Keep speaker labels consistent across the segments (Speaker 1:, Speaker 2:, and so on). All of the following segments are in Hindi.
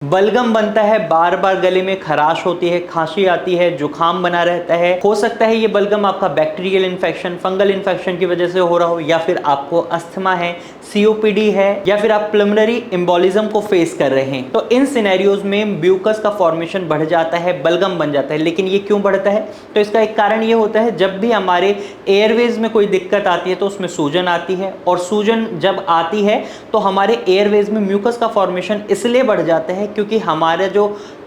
Speaker 1: बलगम बनता है, बार बार गले में खराश होती है, खांसी आती है, जुकाम बना रहता है। हो सकता है ये बलगम आपका बैक्टीरियल इन्फेक्शन, फंगल इन्फेक्शन की वजह से हो रहा हो, या फिर आपको अस्थमा है, सीओपीडी है, या फिर आप प्लमनरी एम्बोलिज्म को फेस कर रहे हैं। तो इन सिनेरियोज में म्यूकस का फॉर्मेशन बढ़ जाता है, बलगम बन जाता है। लेकिन ये क्यों बढ़ता है? तो इसका एक कारण ये होता है, जब भी हमारे एयरवेज में कोई दिक्कत आती है तो उसमें सूजन आती है, और सूजन जब आती है तो हमारे एयरवेज में म्यूकस का फॉर्मेशन इसलिए बढ़ जाता है क्योंकि हमारे जो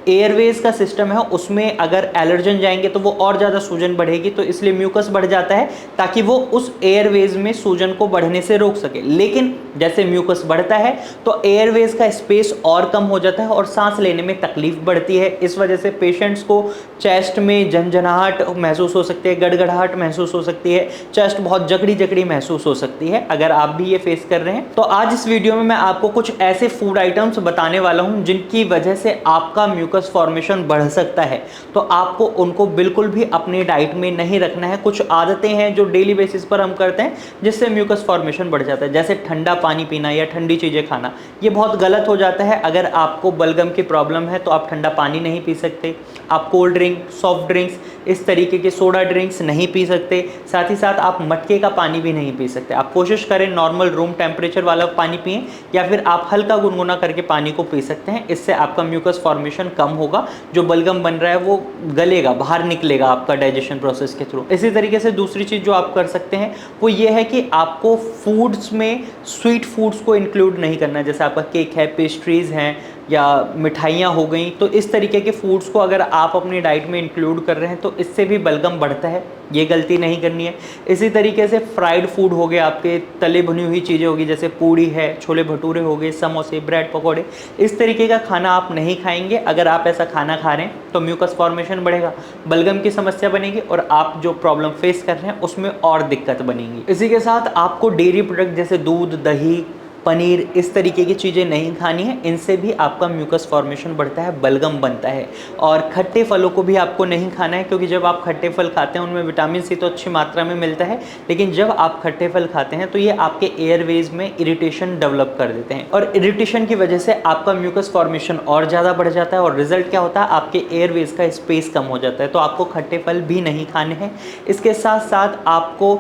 Speaker 1: एयरवेज का सिस्टम है उसमें अगर एलर्जन जाएंगे तो वो और ज़्यादा सूजन बढ़ेगी, तो इसलिए म्यूकस बढ़ जाता है ताकि वो उस एयरवेज में सूजन को बढ़ने से रोक सके। लेकिन जैसे म्यूकस बढ़ता है तो एयरवेज का स्पेस और कम हो जाता है और सांस लेने में तकलीफ बढ़ती है। इस वजह से पेशेंट्स को चेस्ट में झंझनाहट महसूस हो सकती है, गड़गड़ाहट महसूस हो सकती है, चेस्ट बहुत जकड़ी जकड़ी महसूस हो सकती है। अगर आप भी ये फेस कर रहे हैं तो आज इस वीडियो में मैं आपको कुछ ऐसे फूड आइटम्स बताने वाला हूं जिनकी वजह से आपका म्यूकस फॉर्मेशन बढ़ सकता है। तो आपको उनको बिल्कुल भी अपनी डाइट में नहीं रखना है। कुछ आदतें हैं जो डेली बेसिस पर हम करते हैं जिससे म्यूकस फॉर्मेशन बढ़ जाता है, जैसे ठंडा पानी पीना या ठंडी चीज़ें खाना। ये बहुत गलत हो जाता है। अगर आपको बलगम की प्रॉब्लम है तो आप ठंडा पानी नहीं पी सकते, आप कोल्ड ड्रिंक, सॉफ्ट ड्रिंक्स, इस तरीके के सोडा ड्रिंक्स नहीं पी सकते। साथ ही साथ आप मटके का पानी भी नहीं पी सकते। आप कोशिश करें नॉर्मल रूम टेम्परेचर वाला पानी पिएं, या फिर आप हल्का गुनगुना करके पानी को पी सकते हैं। इससे आपका म्यूकस फॉर्मेशन कम होगा, जो बलगम बन रहा है वो गलेगा, बाहर निकलेगा आपका डाइजेशन प्रोसेस के थ्रू। इसी तरीके से दूसरी चीज़ जो आप कर सकते हैं वो ये है कि आपको फूड्स में स्वीट फूड्स को इंक्लूड नहीं करना है। जैसे आपका केक है, पेस्ट्रीज़ हैं, या मिठाइयाँ हो गई, तो इस तरीके के फूड्स को अगर आप अपनी डाइट में इंक्लूड कर रहे हैं तो इससे भी बलगम बढ़ता है। ये गलती नहीं करनी है। इसी तरीके से फ्राइड फूड हो गए, आपके तले भुनी हुई चीज़ें होगी, जैसे पूड़ी है, छोले भटूरे हो गए, समोसे, ब्रेड पकौड़े, इस तरीके का खाना आप नहीं खाएंगे। अगर आप ऐसा खाना खा रहे हैं तो म्यूकस फॉर्मेशन बढ़ेगा, बलगम की समस्या बनेगी, और आप जो प्रॉब्लम फेस कर रहे हैं उसमें और दिक्कत बनेगी। इसी के साथ आपको डेयरी प्रोडक्ट जैसे दूध, दही, पनीर, इस तरीके की चीज़ें नहीं खानी है। इनसे भी आपका म्यूकस फॉर्मेशन बढ़ता है, बलगम बनता है। और खट्टे फलों को भी आपको नहीं खाना है, क्योंकि जब आप खट्टे फल खाते हैं उनमें विटामिन सी तो अच्छी मात्रा में मिलता है, लेकिन जब आप खट्टे फल खाते हैं तो ये आपके एयरवेज में इरिटेशन डेवलप कर देते हैं, और इरिटेशन की वजह से आपका म्यूकस फॉर्मेशन और ज़्यादा बढ़ जाता है, और रिजल्ट क्या होता है, आपके एयरवेज का स्पेस कम हो जाता है। तो आपको खट्टे फल भी नहीं खाने हैं। इसके साथ साथ आपको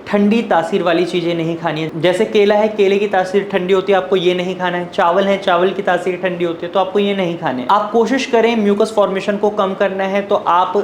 Speaker 1: ठंडी तासीर वाली चीज़ें नहीं खानी है। जैसे केला है, केले की तासीर ठंडी होती है, आपको ये नहीं खाना है। चावल है, चावल की तासीर ठंडी होती है, तो आपको ये नहीं खाने। आप कोशिश करें म्यूकस फॉर्मेशन को कम करना है तो आप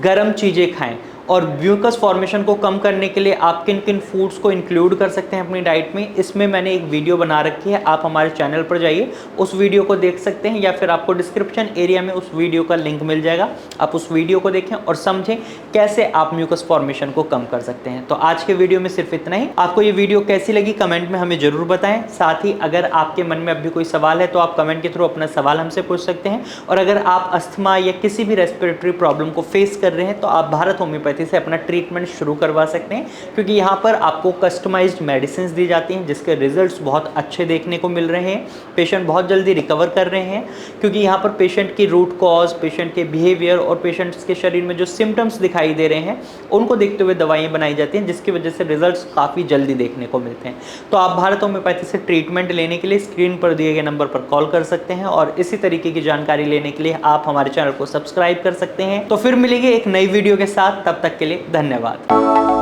Speaker 1: गर्म चीज़ें खाएं। और म्यूकस फॉर्मेशन को कम करने के लिए आप किन किन फूड्स को इंक्लूड कर सकते हैं अपनी डाइट में, इसमें मैंने एक वीडियो बना रखी है। आप हमारे चैनल पर जाइए, उस वीडियो को देख सकते हैं, या फिर आपको डिस्क्रिप्शन एरिया में उस वीडियो का लिंक मिल जाएगा। आप उस वीडियो को देखें और समझें कैसे आप म्यूकस फॉर्मेशन को कम कर सकते हैं। तो आज के वीडियो में सिर्फ इतना ही। आपको ये वीडियो कैसी लगी कमेंट में हमें ज़रूर बताएं। साथ ही अगर आपके मन में अभी कोई सवाल है तो आप कमेंट के थ्रू अपना सवाल हमसे पूछ सकते हैं। और अगर आप अस्थमा या किसी भी रेस्पिरेटरी प्रॉब्लम को फेस कर रहे हैं तो आप भारत होम्योपैथी से अपना ट्रीटमेंट शुरू करवा सकते हैं, क्योंकि यहाँ पर आपको कस्टमाइज्ड मेडिसिन दी जाती हैं जिसके रिजल्ट्स बहुत अच्छे देखने को मिल रहे हैं। पेशेंट बहुत जल्दी रिकवर कर रहे हैं, क्योंकि यहाँ पर पेशेंट की रूट कॉज, पेशेंट के बिहेवियर और पेशेंट्स के शरीर में जो सिम्टम्स दिखाई दे रहे हैं उनको देखते हुए दवाइयाँ बनाई जाती हैं, जिसकी वजह से रिजल्ट्स काफ़ी जल्दी देखने को मिलते हैं। तो आप भारत होम्योपैथी से ट्रीटमेंट लेने के लिए स्क्रीन पर दिए गए नंबर पर कॉल कर सकते हैं, और इसी तरीके की जानकारी लेने के लिए आप हमारे चैनल को सब्सक्राइब कर सकते हैं। तो फिर मिलेंगे एक नई वीडियो के साथ, तब तक के लिए धन्यवाद।